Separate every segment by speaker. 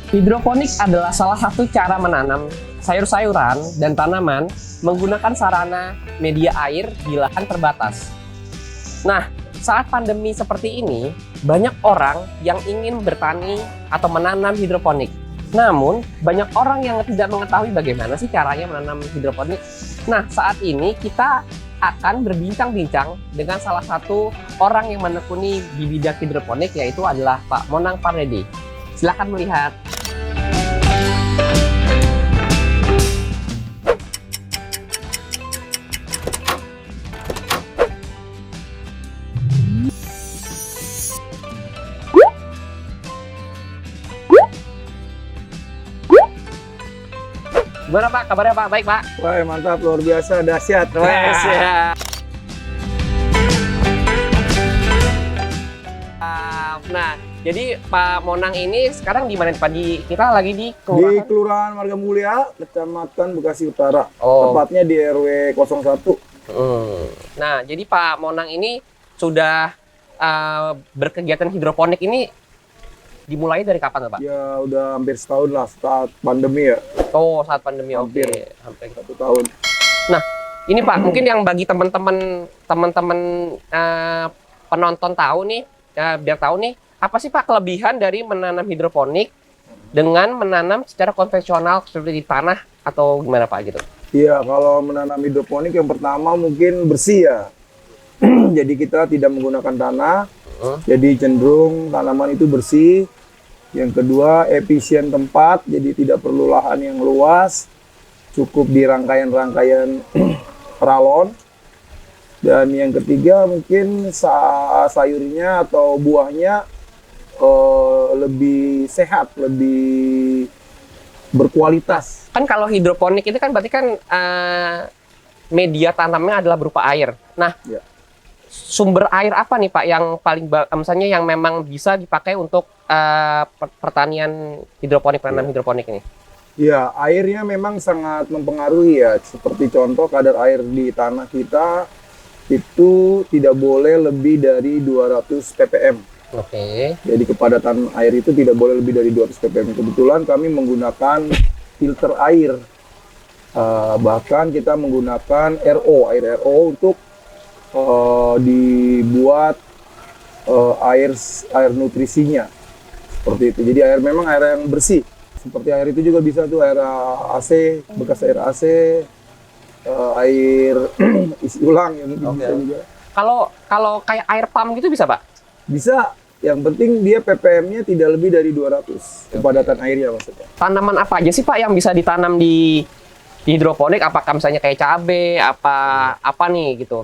Speaker 1: Hidroponik adalah salah satu cara menanam sayur-sayuran dan tanaman menggunakan sarana media air di lahan terbatas. Nah, saat pandemi seperti ini, banyak orang yang ingin bertani atau menanam hidroponik. Namun, banyak orang yang tidak mengetahui bagaimana sih caranya menanam hidroponik. Nah, saat ini kita akan berbincang-bincang dengan salah satu orang yang menekuni di bidang hidroponik, yaitu adalah Pak Monang Pardede. Silakan melihat. Gimana Pak? Kabarnya Pak? Baik Pak?
Speaker 2: Wah, mantap, luar biasa, dahsyat.
Speaker 1: Nah, jadi Pak Monang ini sekarang di mana Pak? Kita lagi di
Speaker 2: Di Kelurahan Marga Mulia, Kecamatan Bekasi Utara.
Speaker 1: Oh.
Speaker 2: Tepatnya di RW 01.
Speaker 1: Nah, jadi Pak Monang ini sudah berkegiatan hidroponik ini dimulai dari kapan Pak?
Speaker 2: Ya, udah hampir setahun lah saat pandemi ya.
Speaker 1: Oh, saat pandemi.
Speaker 2: Hampir.
Speaker 1: Oke. Hampir
Speaker 2: 1 tahun.
Speaker 1: Nah, ini Pak, mungkin yang bagi teman-teman penonton tahu nih, biar tahu nih, apa sih Pak kelebihan dari menanam hidroponik dengan menanam secara konvensional seperti di tanah atau gimana Pak gitu?
Speaker 2: Iya, kalau menanam hidroponik yang pertama mungkin bersih ya. Jadi kita tidak menggunakan tanah, jadi cenderung tanaman itu bersih. Yang kedua, efisien tempat, jadi tidak perlu lahan yang luas, cukup di rangkaian-rangkaian peralon. Dan yang ketiga mungkin sayurnya atau buahnya lebih sehat, lebih berkualitas.
Speaker 1: Kan kalau hidroponik itu kan berarti kan media tanamnya adalah berupa air. Nah,
Speaker 2: Ya.
Speaker 1: sumber air apa nih Pak yang paling misalnya yang memang bisa dipakai untuk pertanian hidroponik, penanam hidroponik ini?
Speaker 2: Ya, airnya memang sangat mempengaruhi ya. Seperti contoh kadar air di tanah kita itu tidak boleh lebih dari 200 ppm.
Speaker 1: Oke.
Speaker 2: Jadi kepadatan air itu tidak boleh lebih dari 200 ppm. Kebetulan kami menggunakan filter air. Bahkan kita menggunakan air RO untuk dibuat air nutrisinya. Seperti itu. Jadi air memang air yang bersih. Seperti air itu juga bisa tuh air AC, bekas air AC, air isi ulang yang mungkin bisa juga.
Speaker 1: Kalau kayak air pump gitu bisa Pak?
Speaker 2: Bisa. Yang penting dia ppm-nya tidak lebih dari 200 kepadatan airnya maksudnya.
Speaker 1: Tanaman apa aja sih Pak yang bisa ditanam di hidroponik? Apakah misalnya kayak cabai, apa nih gitu?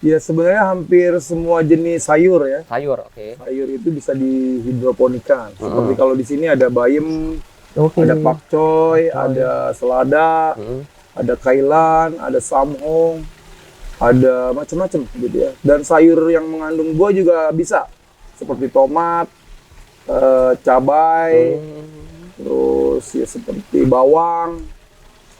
Speaker 2: Ya sebenarnya hampir semua jenis sayur ya.
Speaker 1: Sayur, oke.
Speaker 2: Sayur itu bisa dihidroponikan. Seperti kalau di sini ada bayam, ada pakcoy, ada selada, ada kailan, ada samhong, ada macam-macam gitu ya. Dan sayur yang mengandung buah juga bisa. Seperti tomat, cabai, terus ya seperti bawang.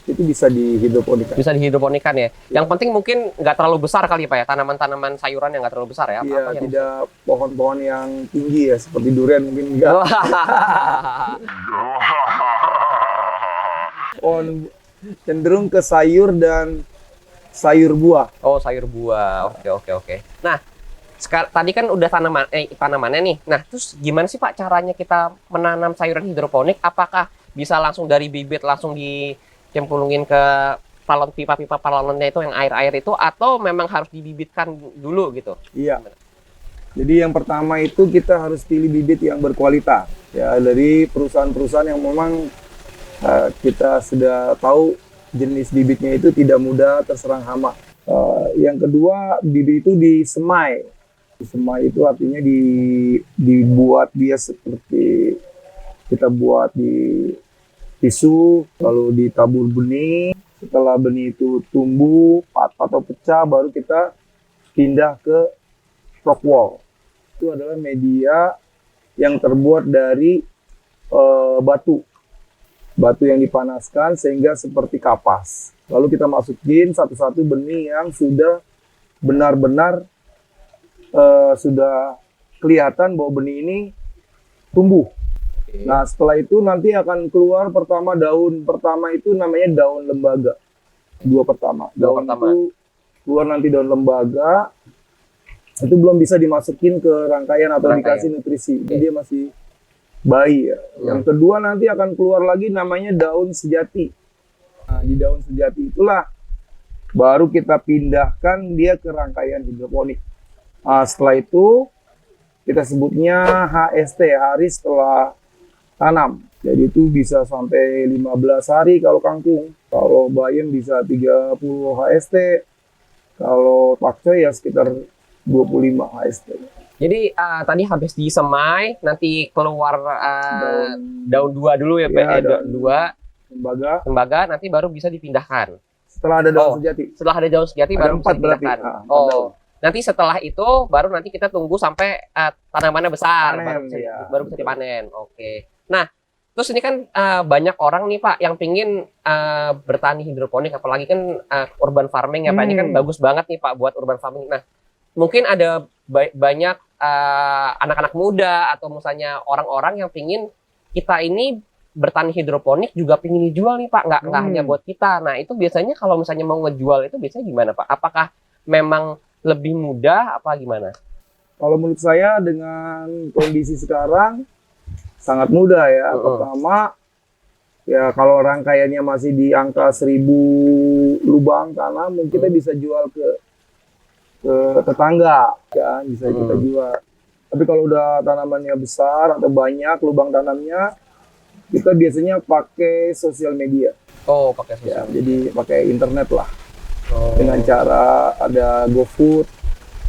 Speaker 2: Itu bisa dihidroponikan.
Speaker 1: Bisa dihidroponikan ya. Yang penting mungkin nggak terlalu besar kali Pak ya, tanaman-tanaman sayuran yang nggak terlalu besar ya.
Speaker 2: Iya, tidak pohon-pohon yang tinggi ya, seperti durian mungkin enggak. Pohon cenderung ke sayur dan sayur buah.
Speaker 1: Oh, sayur buah. Oke. Nah, tadi kan udah tanamannya nih. Nah, terus gimana sih Pak caranya kita menanam sayuran hidroponik? Apakah bisa langsung dari bibit langsung dicemplungin ke pipa-pipa paralonnya itu yang air-air itu, atau memang harus dibibitkan dulu gitu?
Speaker 2: Iya. Jadi yang pertama itu kita harus pilih bibit yang berkualitas ya dari perusahaan-perusahaan yang memang kita sudah tahu jenis bibitnya itu tidak mudah terserang hama. Yang kedua, bibit itu disemai. Disemai itu artinya dibuat dia seperti kita buat di tisu, lalu ditabur benih. Setelah benih itu tumbuh, patah atau pecah, baru kita pindah ke rock wall. Itu adalah media yang terbuat dari batu. Batu yang dipanaskan sehingga seperti kapas. Lalu kita masukin satu-satu benih yang sudah benar-benar sudah kelihatan bahwa benih ini tumbuh. Nah, setelah itu nanti akan keluar daun pertama itu namanya daun lembaga. Dua pertama.
Speaker 1: Daun pertama.
Speaker 2: Itu keluar nanti daun lembaga. Itu belum bisa dimasukin ke rangkaian atau dikasih nutrisi. Jadi dia masih bayi ya. Yang kedua nanti akan keluar lagi namanya daun sejati. Nah, di daun sejati itulah baru kita pindahkan dia ke rangkaian hidroponik. Nah, setelah itu kita sebutnya HST, hari setelah tanam. Jadi itu bisa sampai 15 hari kalau kangkung. Kalau bayam bisa 30 HST. Kalau pakcoy ya sekitar 25 HST.
Speaker 1: Jadi tadi habis disemai, nanti keluar daun 2 dulu ya, Pak. Daun 2, tembaga, nanti baru bisa dipindahkan.
Speaker 2: Setelah ada daun sejati.
Speaker 1: Setelah ada daun sejati
Speaker 2: ada
Speaker 1: baru bisa dipindahkan. Nanti setelah itu baru nanti kita tunggu sampai tanamannya besar, baru bisa dipanen. Oke. Nah, terus ini kan banyak orang nih Pak yang pingin bertani hidroponik, apalagi kan urban farming ya Pak. Ini kan bagus banget nih Pak buat urban farming. Nah, mungkin ada banyak anak-anak muda atau misalnya orang-orang yang pingin kita ini bertani hidroponik juga pingin dijual nih Pak, nggak hanya buat kita. Nah, itu biasanya kalau misalnya mau ngejual itu biasanya gimana Pak? Apakah memang lebih mudah apa gimana?
Speaker 2: Kalau menurut saya dengan kondisi sekarang sangat mudah ya. Pertama ya kalau rangkaiannya masih di angka 1000 lubang tanam, mungkin kita bisa jual ke tetangga kan, bisa kita jual. Tapi kalau udah tanamannya besar atau banyak lubang tanamnya, kita biasanya pakai sosial media.
Speaker 1: Oh, pakai sosial.
Speaker 2: Ya, jadi pakai internet lah. Dengan cara ada GoFood,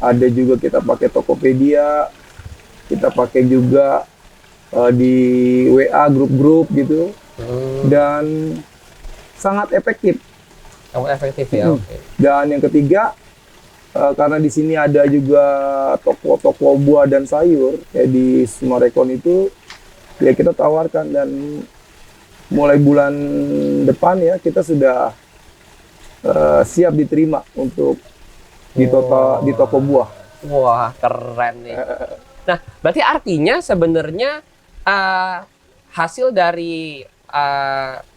Speaker 2: ada juga kita pakai Tokopedia, kita pakai juga di WA grup-grup gitu, dan sangat efektif.
Speaker 1: Sangat efektif ya. Okay.
Speaker 2: Dan yang ketiga, karena di sini ada juga toko-toko buah dan sayur, kayak di Sumarekon itu, ya kita tawarkan, dan mulai bulan depan ya kita sudah siap diterima untuk di toko buah.
Speaker 1: Wah, keren nih. Nah, berarti artinya sebenarnya hasil dari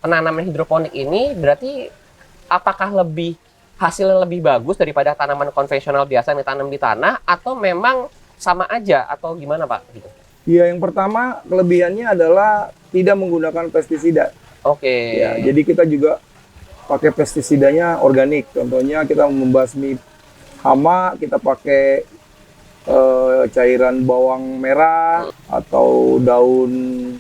Speaker 1: penanaman hidroponik ini berarti apakah hasilnya lebih bagus daripada tanaman konvensional biasa yang ditanam di tanah, atau memang sama aja atau gimana Pak? Gitu.
Speaker 2: Ya, yang pertama kelebihannya adalah tidak menggunakan pestisida.
Speaker 1: Oke.
Speaker 2: Ya, jadi kita juga pakai pestisidanya organik. Contohnya kita membasmi hama, kita pakai cairan bawang merah atau daun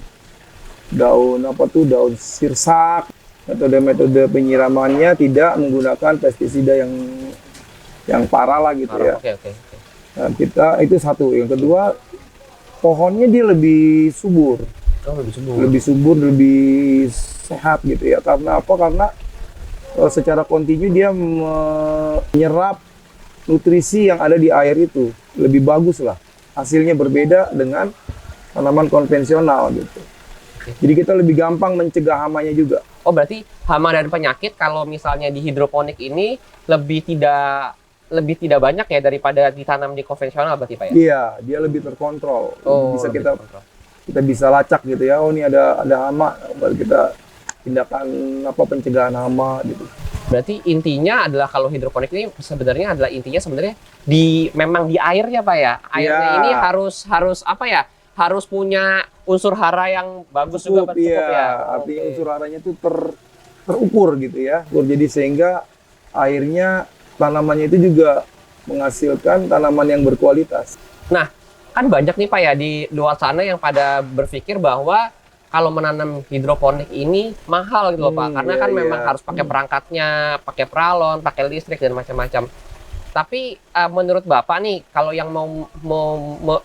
Speaker 2: sirsak. Metode penyiramannya tidak menggunakan pestisida yang parah lah gitu ya.
Speaker 1: Oke.
Speaker 2: Nah, kita itu satu. Yang kedua, pohonnya dia lebih subur. Lebih subur, lebih sehat gitu ya. Karena apa? Karena secara kontinu dia menyerap nutrisi yang ada di air itu. Lebih bagus lah. Hasilnya berbeda dengan tanaman konvensional gitu. Jadi kita lebih gampang mencegah hamanya juga.
Speaker 1: Oh, berarti hama dan penyakit kalau misalnya di hidroponik ini lebih tidak banyak ya daripada ditanam di konvensional berarti Pak ya?
Speaker 2: Iya, dia lebih terkontrol. Bisa kita bisa lacak gitu ya. Oh, ini ada hama, baru kita tindakan pencegahan hama gitu.
Speaker 1: Berarti intinya adalah kalau hidroponik ini sebenarnya memang di airnya Pak ya. Airnya ini harus apa ya? Harus punya unsur hara yang bagus cukup ya.
Speaker 2: Artinya unsur haranya itu terukur gitu ya. Jadi sehingga airnya tanamannya itu juga menghasilkan tanaman yang berkualitas.
Speaker 1: Nah, kan banyak nih Pak ya di luar sana yang pada berpikir bahwa kalau menanam hidroponik ini mahal gitu loh Pak, karena kan memang harus pakai perangkatnya, pakai peralon, pakai listrik dan macam-macam. Tapi menurut Bapak nih, kalau yang mau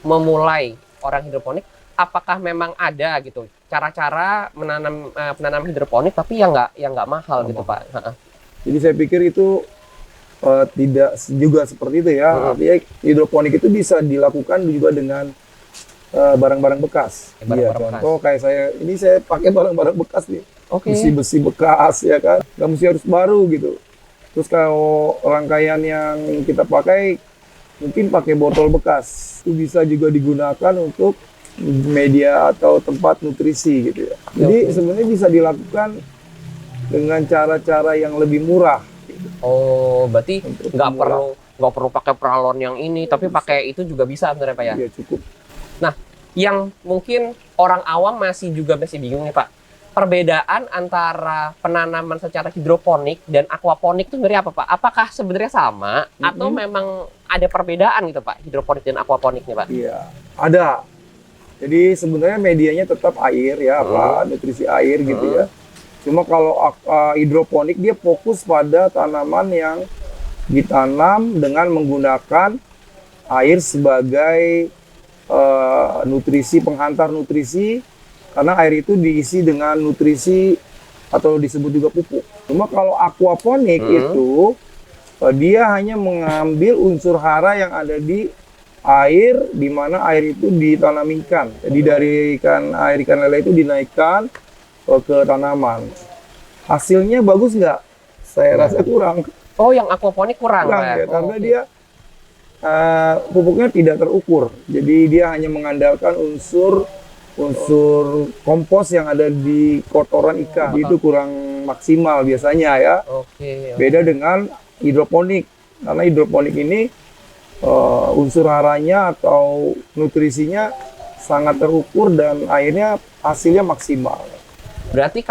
Speaker 1: memulai orang hidroponik, apakah memang ada gitu cara-cara menanam hidroponik tapi yang nggak mahal gitu Pak?
Speaker 2: Jadi saya pikir itu tidak juga seperti itu ya. Artinya hidroponik itu bisa dilakukan juga dengan barang-barang bekas. Contoh kayak saya pakai barang-barang bekas nih. Besi-besi bekas ya kan. Nggak mesti harus baru gitu. Terus kalau rangkaian yang kita pakai mungkin pakai botol bekas. Itu bisa juga digunakan untuk media atau tempat nutrisi gitu ya. Jadi sebenarnya bisa dilakukan dengan cara-cara yang lebih murah.
Speaker 1: Oh, berarti
Speaker 2: Untuk
Speaker 1: nggak perlu pakai peralon yang ini, tapi pakai itu juga bisa sebenarnya Pak ya.
Speaker 2: Ya cukup.
Speaker 1: Nah, yang mungkin orang awam masih bingung nih Pak. Perbedaan antara penanaman secara hidroponik dan aquaponik itu sebenarnya apa Pak? Apakah sebenarnya sama atau memang ada perbedaan gitu Pak, hidroponik dan aquaponik nih Pak?
Speaker 2: Iya, ada. Jadi sebenarnya medianya tetap air ya, nutrisi air gitu ya. Cuma kalau hidroponik dia fokus pada tanaman yang ditanam dengan menggunakan air sebagai nutrisi, penghantar nutrisi, karena air itu diisi dengan nutrisi atau disebut juga pupuk. Cuma kalau aquaponik itu dia hanya mengambil unsur hara yang ada di air, di mana air itu ditanam ikan. Jadi dari air ikan lele itu dinaikkan ke tanaman. Hasilnya bagus nggak? Saya rasa kurang.
Speaker 1: Oh, yang aquaponik kurang Pak?
Speaker 2: Ya,
Speaker 1: Oh,
Speaker 2: karena dia pupuknya tidak terukur. Jadi dia hanya mengandalkan unsur kompos yang ada di kotoran ikan. Itu kurang maksimal biasanya ya.
Speaker 1: Oke.
Speaker 2: Beda dengan hidroponik. Karena hidroponik ini unsur haranya atau nutrisinya sangat terukur dan akhirnya hasilnya maksimal.
Speaker 1: Berarti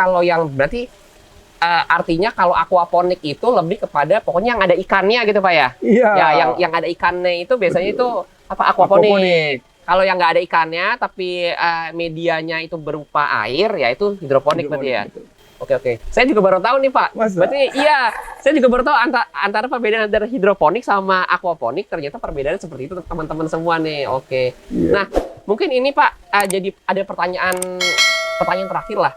Speaker 1: artinya kalau aquaponik itu lebih kepada pokoknya yang ada ikannya gitu Pak ya?
Speaker 2: Iya.
Speaker 1: Ya, yang ada ikannya itu biasanya itu apa aquaponik. Kalau yang nggak ada ikannya tapi medianya itu berupa air, ya itu hidroponik berarti ya.
Speaker 2: Betul.
Speaker 1: Oke. Saya juga baru tahu nih Pak.
Speaker 2: Masa?
Speaker 1: Berarti iya, saya juga baru tahu antara perbedaan antara hidroponik sama aquaponik, ternyata perbedaannya seperti itu teman-teman semua nih. Oke.
Speaker 2: Iya.
Speaker 1: Nah, mungkin ini Pak jadi ada pertanyaan terakhir lah.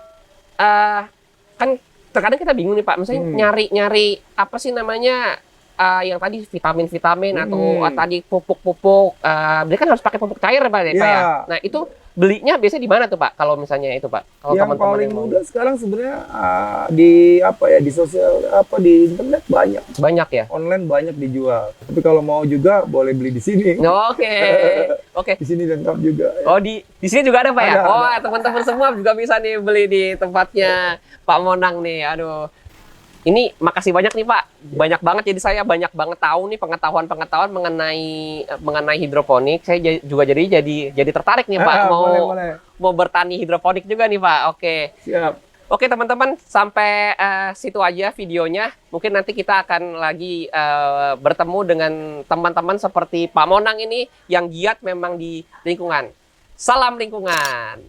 Speaker 1: Kan terkadang kita bingung nih Pak, misalnya nyari apa sih namanya yang tadi vitamin atau tadi pupuk-pupuk, dia kan harus pakai pupuk cair Pak ya? Nah itu belinya biasanya di mana tuh Pak? Kalau misalnya itu Pak, kalau
Speaker 2: Yang
Speaker 1: teman-teman
Speaker 2: paling
Speaker 1: yang mau.
Speaker 2: mudah sekarang sebenarnya di sosial di internet
Speaker 1: Banyak ya?
Speaker 2: online banyak dijual. Tapi kalau mau juga boleh beli di sini.
Speaker 1: Oke.
Speaker 2: Di sini lengkap juga. Ya.
Speaker 1: Oh di sini juga ada Pak ya?
Speaker 2: Ada.
Speaker 1: Teman-teman semua juga bisa nih beli di tempatnya Pak Monang nih. Aduh. Ini makasih banyak nih Pak. Banyak banget, jadi saya banyak banget tahu nih pengetahuan mengenai hidroponik. Saya juga jadi tertarik nih Pak, mau bertani hidroponik juga nih Pak. Oke.
Speaker 2: Siap.
Speaker 1: Oke teman-teman, sampai situ aja videonya. Mungkin nanti kita akan lagi bertemu dengan teman-teman seperti Pak Monang ini yang giat memang di lingkungan. Salam lingkungan.